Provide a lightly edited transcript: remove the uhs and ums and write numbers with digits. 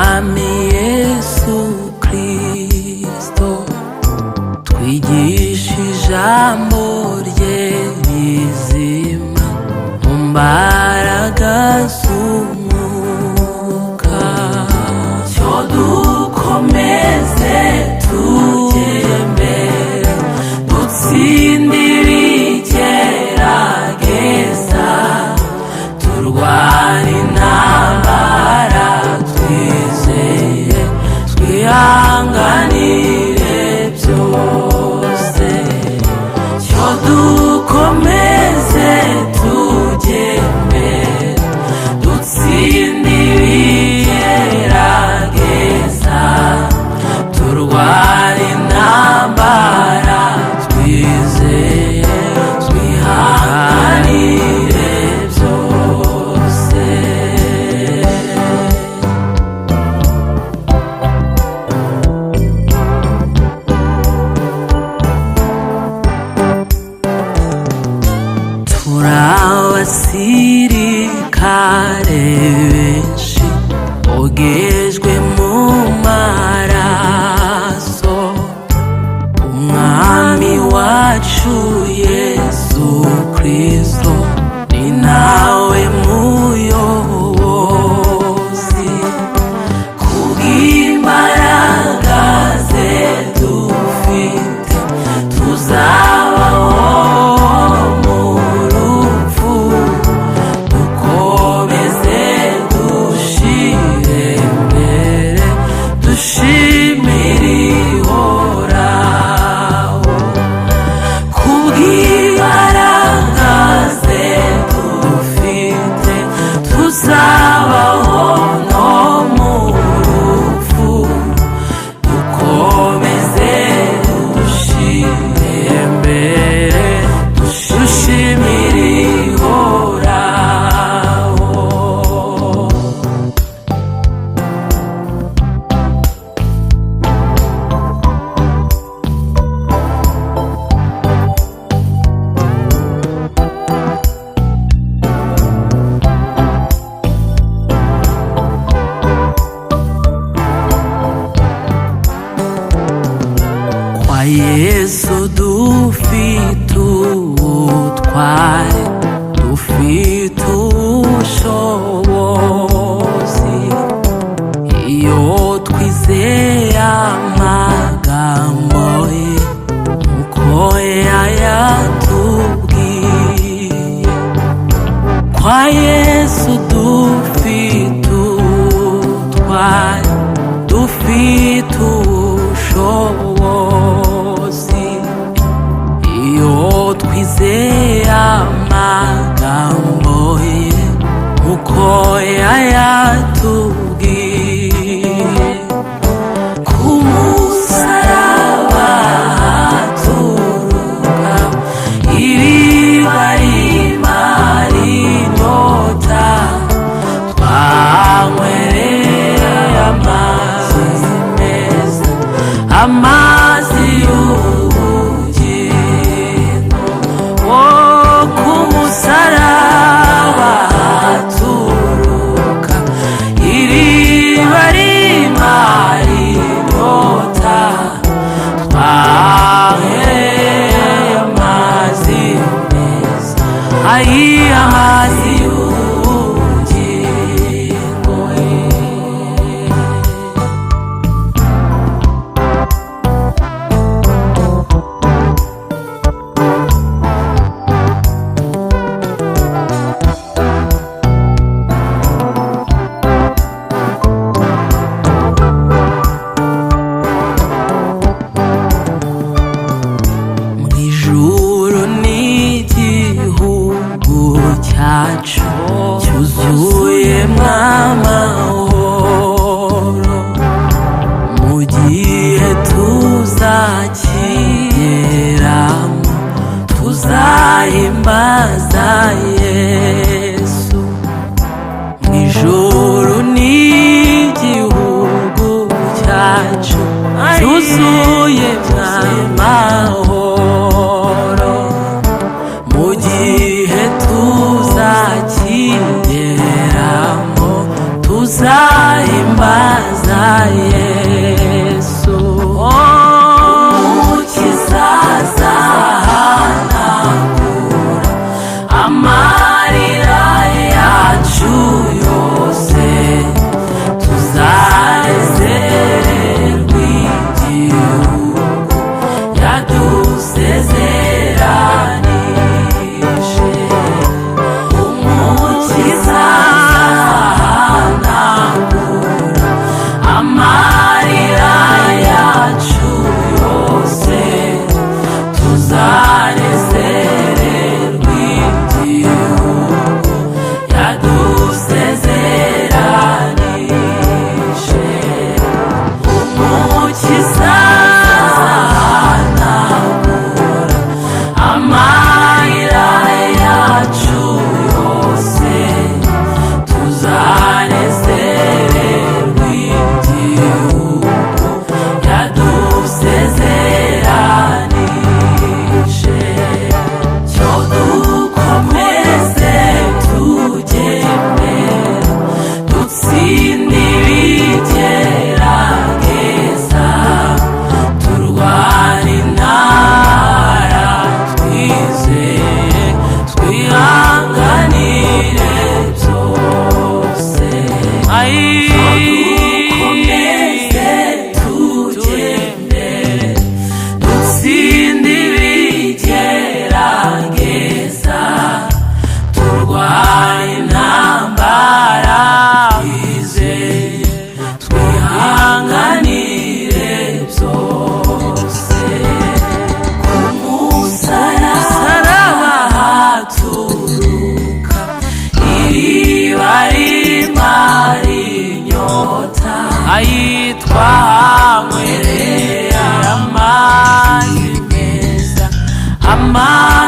Mwami Yesu Kristo, twigisha ijambo rye rizima mu mbaraga z'umwuka. Cyo dukomeze tujye mbere, dutsindire igerageza, turwane intambara twizeye, twihanganire byose. Cyo dukomeze tujye mbere, dutsindire igerageza, turwane intambara twizeye, twihanganire byose. Abasirikare benshi bogejwe mu maraso, Umwami wacu Yesu Kristo ni nawe muyobozi. Kubw'imbaraga ze dufite, tuzabaho mu rupfu, dukomeze dushire imbere, dushimire ihoraho. Kubw'imbaraga ze dufite, tuzabaho no mu rupfu, dukomeze dushire imbere, dushimire ihoraho. Kwa Yesu dufite ubutware, dufite ubushobozi. Iyo twizeye amagambo ye uko yayatubwiye, kwa Yesu dufite ubutware, dufite ubushobozi. Iyo twizeye amagambo ye uko yayatubwiye, ku musaraba haturuka iriba rimara inyota, twanywereye amazi meza, amazi y'ubugingo. Oh, ku musaraba haturuka iriba rimara inyota, twanywereye amazi meza, amazi y'ubugingo. amarira yacu yose tuzanezererwa igihugu yadusezeranije. Umukiza ahanagura amarira yacu yose tuzanezererwa igihugu yadusezeranije. Cyo dukomeze tugendera dutsinde ibigerageza turwane intara twizeye twihanganire byose. Dukomeze tugendere dutsinde ibigerageza turwane intambara twizeye twihanganire byose. Ku musaraba haturuka iriba rimara inyota, twahanywereye amazi meza, amazi